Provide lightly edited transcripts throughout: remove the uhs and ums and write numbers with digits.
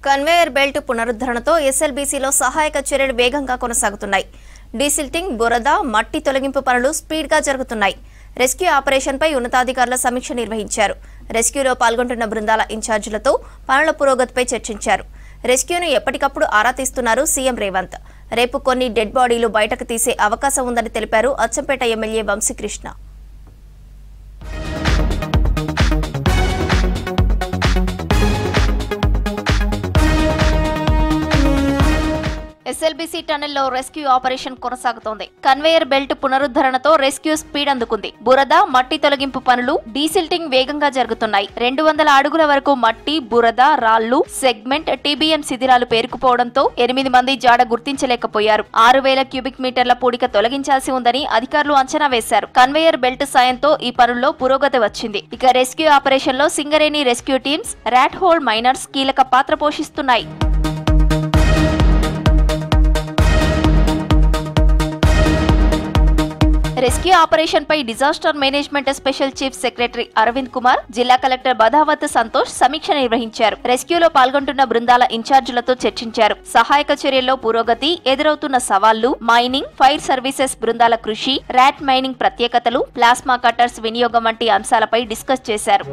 Conveyor belt పునరుద్ధరణతో ఎస్ఎల్బీసీలో సహాయక చర్యలు వేగంగా కొనసాగుతున్నాయి. డీసిల్టింగ్, బురద, మట్టి తొలగింపు పనులు స్పీడ్గా జరుగుతున్నాయి. రెస్క్యూ ఆపరేషన్పై ఉన్నతాధికారుల సమీక్ష నిర్వహించారు. రెస్క్యూలో పాల్గొంటున్న బృందాల ఇన్ఛార్జీలతో పనుల పురోగతిపై చర్చించారు. రెస్క్యూను ఎప్పటికప్పుడు ఆరా తీస్తున్నారు సీఎం రేవంత్. రేపు కొన్ని డెడ్ బాడీలు బయటకు తీసే అవకాశం ఉందని తెలిపారు అచ్చంపేట ఎమ్మెల్యే వంశీకృష్ణ. ఎస్ఎల్బీసీ టనెల్లో రెస్క్యూ ఆపరేషన్ కొనసాగుతోంది. కన్వేయర్ బెల్ట్ పునరుద్ధరణతో రెస్క్యూ స్పీడ్ అందుకుంది. బురద, మట్టి తొలగింపు పనులు, డీసిల్టింగ్ వేగంగా జరుగుతున్నాయి. 200 అడుగుల వరకు మట్టి, బురద, రాళ్లు, సెగ్మెంట్, టీబీఎం శిథిరాలు పేరుకుపోవడంతో 8 మంది జాడ గుర్తించలేకపోయారు. 6000 క్యూబిక్ మీటర్ల పూడిక తొలగించాల్సి ఉందని అధికారులు అంచనా వేశారు. కన్వేయర్ బెల్ట్ సాయంతో ఈ పనుల్లో పురోగతి వచ్చింది. ఇక రెస్క్యూ ఆపరేషన్ లో Singareni rescue teams, rat hole miners కీలక పాత్ర పోషిస్తున్నాయి. రెస్క్యూ ఆపరేషన్ పై disaster management special chief secretary Arvind Kumar, జిల్లా కలెక్టర్ బదావత్ సంతోష్ సమీక్ష నిర్వహించారు. రెస్క్యూలో పాల్గొంటున్న బృందాల ఇన్ఛార్జీలతో చర్చించారు. సహాయక చర్యల్లో పురోగతి, ఎదురవుతున్న సవాళ్లు, మైనింగ్, ఫైర్ సర్వీసెస్ బృందాల కృషి, ర్యాట్ మైనింగ్ ప్రత్యేకతలు, ప్లాస్మా కట్టర్స్ వినియోగం వంటి అంశాలపై డిస్కస్ చేశారు.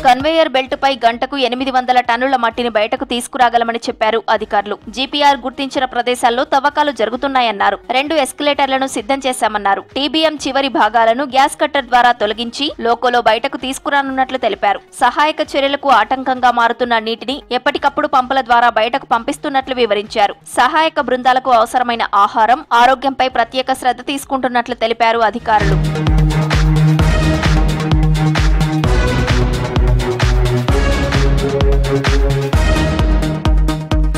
కన్వేయర్ బెల్ట్ పై గంటకు 800 టన్నుల మట్టిని బయటకు తీసుకురాగలమని చెప్పారు అధికారులు. జీపీఆర్ గుర్తించిన ప్రదేశాల్లో తవ్వకాలు జరుగుతున్నాయన్నారు. 2 ఎస్కలేటర్లను సిద్ధం చేశామన్నారు. టీబీఎం చివరి భాగాలను గ్యాస్ కట్టర్ ద్వారా తొలగించి లోకోలో బయటకు తీసుకురానున్నట్లు తెలిపారు. సహాయక చర్యలకు ఆటంకంగా మారుతున్న నీటిని ఎప్పటికప్పుడు పంపుల ద్వారా బయటకు పంపిస్తున్నట్లు వివరించారు. సహాయక బృందాలకు అవసరమైన ఆహారం, ఆరోగ్యంపై ప్రత్యేక శ్రద్ధ తీసుకుంటున్నట్లు తెలిపారు అధికారులు.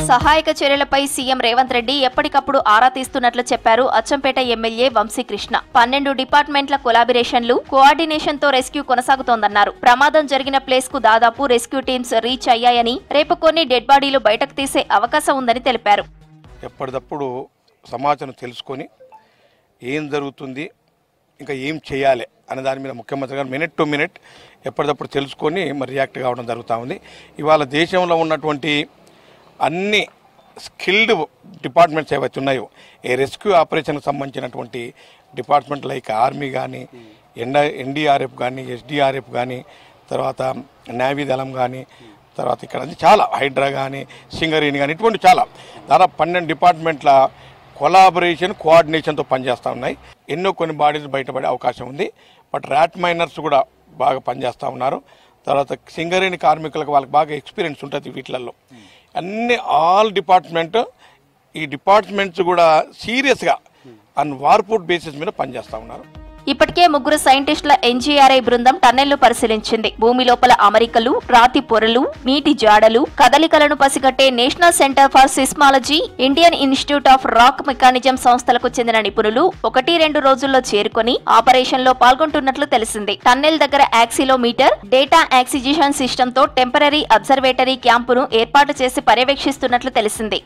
సహాయక చర్యలపై సీఎం రేవంత్ రెడ్డి ఎప్పటికప్పుడు ఆరా తీస్తున్నట్లు చెప్పారు అచ్చంపేట ఎమ్మెల్యే వంశీకృష్ణ. 12 డిపార్ట్మెంట్ల కొలాబరేషన్లు, కోఆర్డినేషన్ తో రెస్క్యూ కొనసాగుతోందన్నారు. ప్రమాదం జరిగిన ప్లేస్ కు దాదాపు రెస్క్యూ టీమ్స్ రీచ్ అయ్యాయని, రేపు కొన్ని డెడ్ బాడీలు బయటకు తీసే అవకాశం ఉందని తెలిపారు. ఎప్పటికప్పుడు సమాచారం తెలుసుకొని ఏం జరుగుతుంది, ఇంకా ఏం చేయాలి అనే దాని మీద ముఖ్యమంత్రి గారు మినిట్ టు మినిట్ ఎప్పటికప్పుడు తెలుసుకొని మరి రియాక్ట్ కావడం జరుగుతూ ఉంది. ఇవాళ దేశంలో ఉన్నటువంటి అన్ని స్కిల్డ్ డిపార్ట్మెంట్స్ ఏవైతే ఉన్నాయో, ఈ రెస్క్యూ ఆపరేషన్కి సంబంధించినటువంటి డిపార్ట్మెంట్ లైక్ ఆర్మీ కానీ, ఎన్డీఆర్ఎఫ్ కానీ, ఎస్డీఆర్ఎఫ్ కానీ, తర్వాత నేవీ దళం కానీ, తర్వాత ఇక్కడ చాలా హైడ్రా కానీ, సింగరేణి కానీ, ఇటువంటి చాలా దాదాపు 12 డిపార్ట్మెంట్ల కొలాబరేషన్, కోఆర్డినేషన్తో పనిచేస్తూ ఉన్నాయి. ఎన్నో కొన్ని బాడీస్ బయటపడే అవకాశం ఉంది. బట్ ర్యాట్ మైనర్స్ కూడా బాగా పనిచేస్తూ ఉన్నారు. తర్వాత సింగరేణి కార్మికులకు వాళ్ళకి బాగా ఎక్స్పీరియన్స్ ఉంటుంది వీటిలలో. అన్ని ఆల్ డిపార్ట్మెంట్, ఈ డిపార్ట్మెంట్స్ కూడా సీరియస్గా అండ్ వార్పుట్ బేసిస్ మీద పనిచేస్తూ ఉన్నారు. ఇప్పటికే 3 సైంటిస్టుల ఎన్జీఆర్ఐ బృందం టన్నెల్ను పరిశీలించింది. భూమి లోపల అమరికలు, రాతి పొరలు, నీటి జాడలు, కదలికలను పసిగట్టే national centre for seismology, Indian institute of rock mechanism సంస్థలకు చెందిన నిపుణులు 1-2 రోజుల్లో చేరుకొని ఆపరేషన్ లో పాల్గొంటున్నట్లు తెలిసింది. టన్నెల్ దగ్గర యాక్సిలోమీటర్, డేటా యాక్సిజిషన్ సిస్టమ్ తో టెంపరరీ అబ్జర్వేటరీ క్యాంపును ఏర్పాటు చేసి పర్యవేక్షిస్తున్నట్లు తెలిసింది.